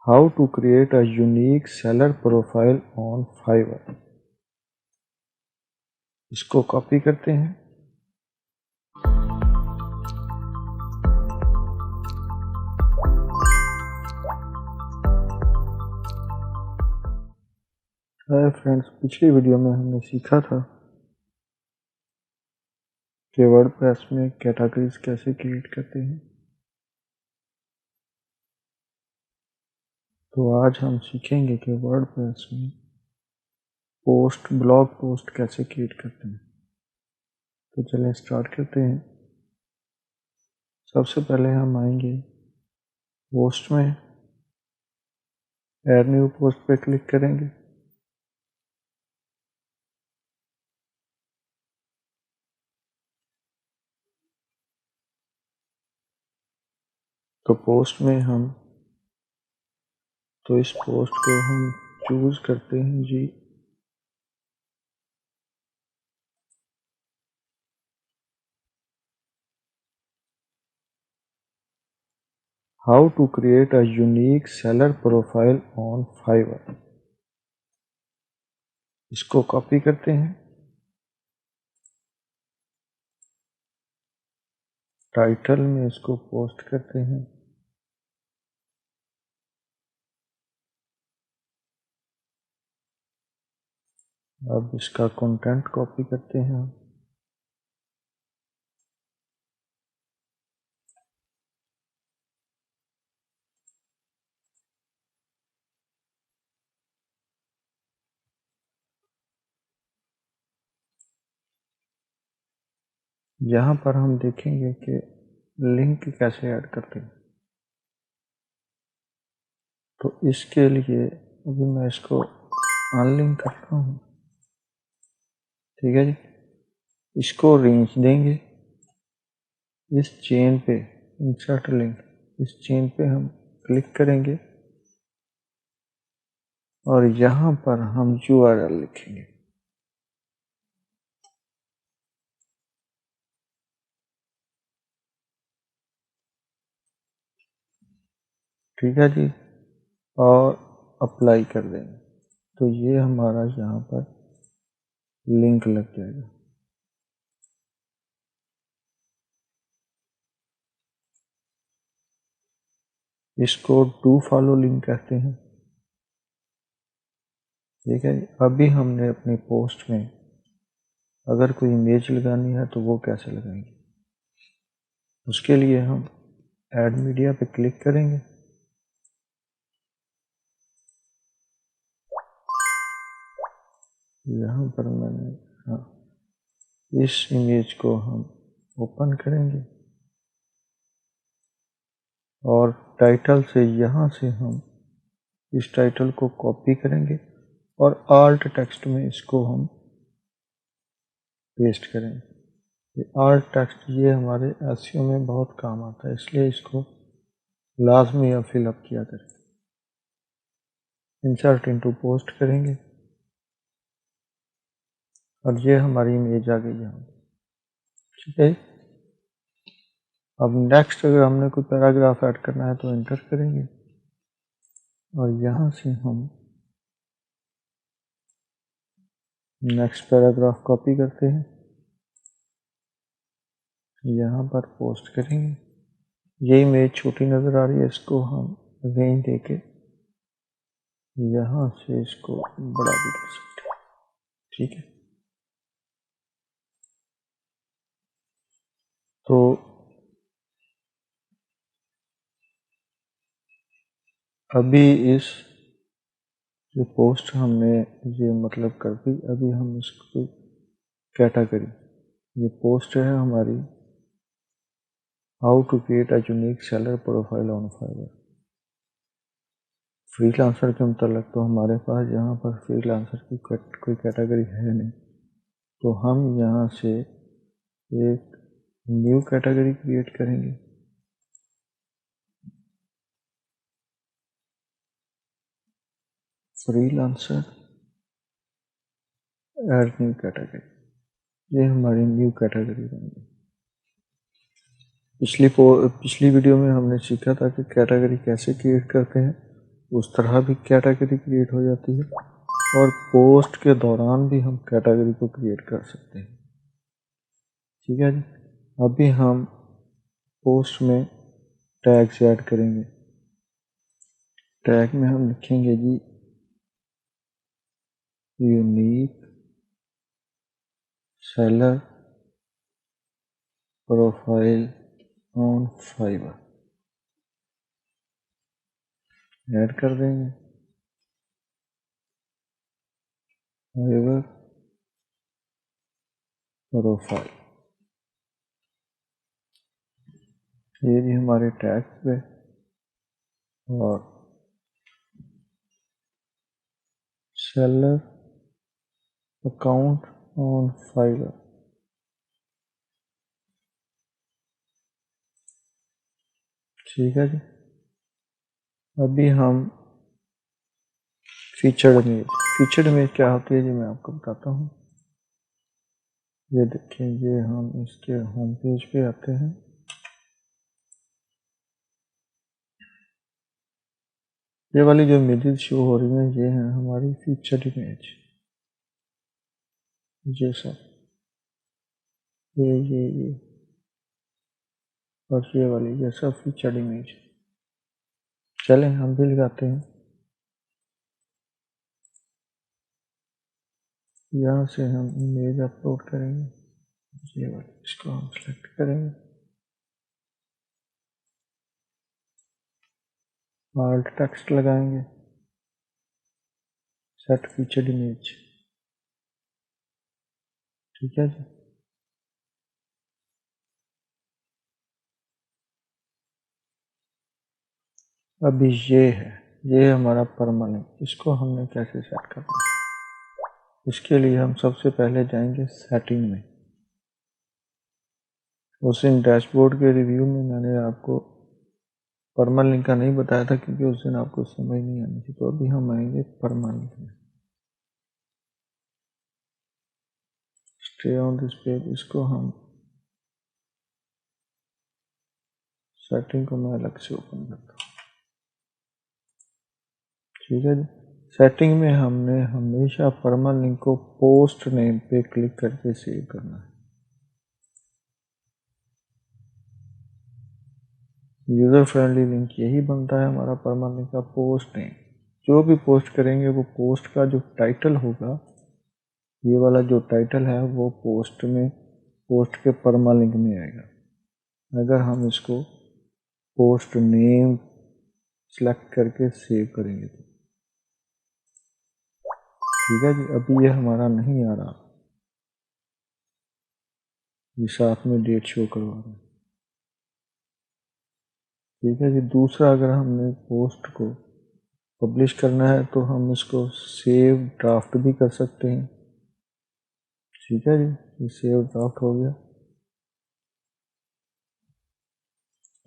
How to create a unique seller profile on Fiverr। इसको copy करते हैं। Hi friends, पिछली वीडियो में हमने सीखा था कि वर्डप्रेस में कैटेगरीज कैसे क्रिएट करते हैं। तो आज हम सीखेंगे कि वर्डप्रेस में ब्लॉग पोस्ट कैसे क्रिएट करते हैं। तो चलें स्टार्ट करते हैं। सबसे पहले हम आएंगे पोस्ट में, ऐड न्यू पोस्ट पे क्लिक करेंगे। तो पोस्ट में इस पोस्ट को हम चूज करते हैं जी। How to create a unique seller profile on Fiverr. इसको कॉपी करते हैं। टाइटल में इसको पोस्ट करते हैं। अब इसका कंटेंट कॉपी करते हैं। यहाँ पर हम देखेंगे कि लिंक कैसे ऐड करते हैं। तो इसके लिए अभी मैं इसको अनलिंक करता हूँ। ठीक है जी। इसको रेंज देंगे इस चेन पे, इंसर्ट लिंक, इस चेन पे हम क्लिक करेंगे और यहाँ पर हम URL लिखेंगे। ठीक है जी, और अप्लाई कर देंगे। तो ये हमारा यहाँ पर लिंक लग जाएगा। इसको डू फॉलो लिंक कहते हैं। ठीक है, अभी हमने अपनी पोस्ट में अगर कोई इमेज लगानी है तो वो कैसे लगाएंगे। उसके लिए हम ऐड मीडिया पे क्लिक करेंगे। यहाँ पर इस इमेज को हम ओपन करेंगे और टाइटल से यहाँ से हम इस टाइटल को कॉपी करेंगे और आल्ट टेक्स्ट में इसको हम पेस्ट करेंगे। ये आल्ट टेक्स्ट ये हमारे एसईओ में बहुत काम आता है, इसलिए इसको लाजमी या फिलअप किया करें। इंसर्ट इनटू पोस्ट करेंगे और ये हमारी इमेज आ गई यहाँ। ठीक है, अब नेक्स्ट अगर हमने कोई पैराग्राफ ऐड करना है तो एंटर करेंगे और यहाँ से हम नेक्स्ट पैराग्राफ कॉपी करते हैं, यहाँ पर पोस्ट करेंगे। ये इमेज छोटी नज़र आ रही है, इसको हम रेंज देके यहाँ से इसको बड़ा भी कर सकते हैं। ठीक है, तो अभी इस जो पोस्ट हमने ये मतलब कर दी, अभी हम इसको कैटेगरी, ये पोस्ट है हमारी how to create a unique seller profile on Fiverr. Freelancer के मतलब तो हमारे पास यहाँ पर फ्रीलांसर की कोई कैटेगरी है नहीं, तो हम यहाँ से एक न्यू कैटेगरी क्रिएट करेंगे। फ्रीलांसर, ऐड न्यू कैटेगरी, ये हमारी न्यू कैटेगरी बन गई। पिछली वीडियो में हमने सीखा था कि कैटेगरी कैसे क्रिएट करते हैं उस तरह भी कैटेगरी क्रिएट हो जाती है, और पोस्ट के दौरान भी हम कैटेगरी को क्रिएट कर सकते हैं। ठीक है जी। अभी हम पोस्ट में टैग्स ऐड करेंगे। टैग में हम लिखेंगे जी unique seller profile on Fiverr, add कर देंगे फाइवर प्रोफाइल। ये भी हमारे टैग पे, और सेलर अकाउंट ऑन फाइवर। ठीक है जी। अभी हम फीचर्ड इमेज क्या होती है जी मैं आपको बताता हूँ। ये देखिए, ये हम इसके होम पेज पे आते हैं। ये वाली जो इमेजेस शो हो रही हैं ये हैं हमारी फीचर्ड इमेज। ये सब ये और ये वाली, ये सब फीचर्ड इमेज। चलें हम भी लगाते हैं। यहाँ से हम इमेज अपलोड करेंगे, ये वाली, इसको हम सेलेक्ट करेंगे, आल्ट टेक्स्ट लगाएंगे, सेट फीचर्ड इमेज। ठीक है जी। अभी ये हमारा परमानेंट, इसको हमने कैसे सेट करना है। इसके लिए हम सबसे पहले जाएंगे सेटिंग में। उस दिन डैशबोर्ड के रिव्यू में मैंने आपको परमालिंक का नहीं बताया था, क्योंकि उस दिन आपको समझ नहीं आनी थी। तो अभी हम आएंगे परमालिंक में। स्टे ऑन दिस पेज, इसको हम सेटिंग को मैं अलग से ओपन करता हूँ। ठीक है जी। सेटिंग में हमने हमेशा परमालिंक को पोस्ट नेम पे क्लिक करके सेव करना है। यूज़र फ्रेंडली लिंक यही बनता है हमारा परमालिंक का पोस्ट नेम। जो भी पोस्ट करेंगे वो पोस्ट का जो टाइटल होगा, ये वाला जो टाइटल है वो पोस्ट के परमालिंक में आएगा। अगर हम इसको पोस्ट नेम सेलेक्ट करके सेव करेंगे तो ठीक है जी। अभी ये हमारा नहीं आ रहा, ये साथ में डेट शो करवा रहा है। ठीक है जी। दूसरा, अगर हमने पोस्ट को पब्लिश करना है तो हम इसको सेव ड्राफ्ट भी कर सकते हैं। ठीक है जी, ये सेव ड्राफ्ट हो गया।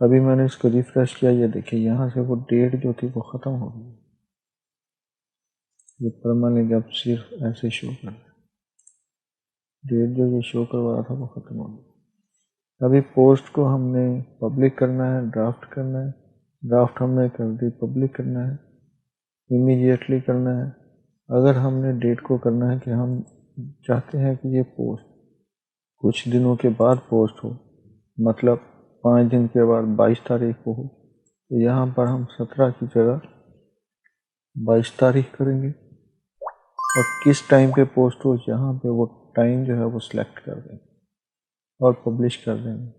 अभी मैंने इसको रिफ्रेश किया, ये देखिए यहाँ से वो डेट जो थी वो ख़त्म हो गई। ये परमानेंट अब सिर्फ ऐसे शो कर रहा है, डेट जो ये शो करवा रहा था वो ख़त्म हो गई। अभी पोस्ट को हमने पब्लिक करना है, ड्राफ्ट करना है। ड्राफ्ट हमने कर दी, पब्लिक करना है, इमीडिएटली करना है। अगर हमने डेट को करना है कि हम चाहते हैं कि ये पोस्ट कुछ दिनों के बाद पोस्ट हो, मतलब 5 दिन के बाद 22 तारीख को हो, तो यहाँ पर हम 17 की जगह 22 तारीख करेंगे। और किस टाइम पे पोस्ट हो, यहाँ पे वो टाइम जो है वो सिलेक्ट कर देंगे और पब्लिश कर देंगे।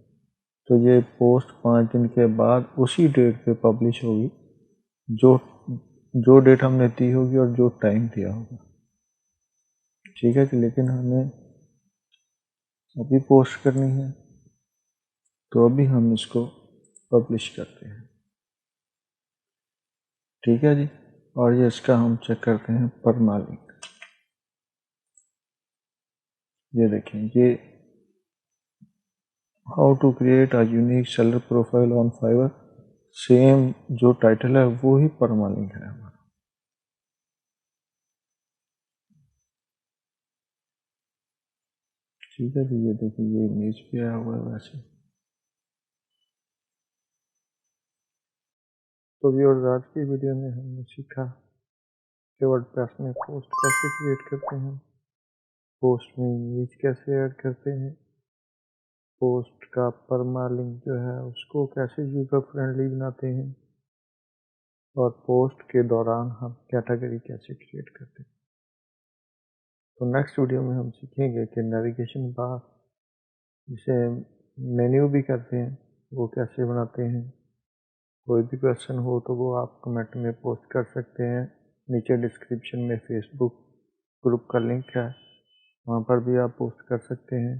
तो ये पोस्ट 5 दिन के बाद उसी डेट पे पब्लिश होगी, जो जो डेट हमने दी होगी और जो टाइम दिया होगा। ठीक है कि, लेकिन हमें अभी पोस्ट करनी है तो अभी हम इसको पब्लिश करते हैं। ठीक है जी। और ये इसका हम चेक करते हैं परमालिंक। ये देखें, ये how to create a unique seller profile on Fiverr, same जो टाइटल है वो ही परमालिंक है हमारा। ठीक है जी। ये देखिए, ये इमेज पे आया हुआ है वैसे। तो व्यूअर्स, आज की वीडियो में हमने सीखा कि वर्डप्रेस में पोस्ट कैसे क्रिएट करते हैं, पोस्ट में इमेज कैसे ऐड करते हैं, पोस्ट का परमा लिंक जो है उसको कैसे यूज़र फ्रेंडली बनाते हैं, और पोस्ट के दौरान हम कैटेगरी कैसे क्रिएट करते हैं। तो नेक्स्ट वीडियो में हम सीखेंगे कि नेविगेशन बार, जिसे मेन्यू भी कहते हैं, वो कैसे बनाते हैं। कोई भी क्वेश्चन हो तो वो आप कमेंट में पोस्ट कर सकते हैं। नीचे डिस्क्रिप्शन में फेसबुक ग्रुप का लिंक है, वहाँ पर भी आप पोस्ट कर सकते हैं।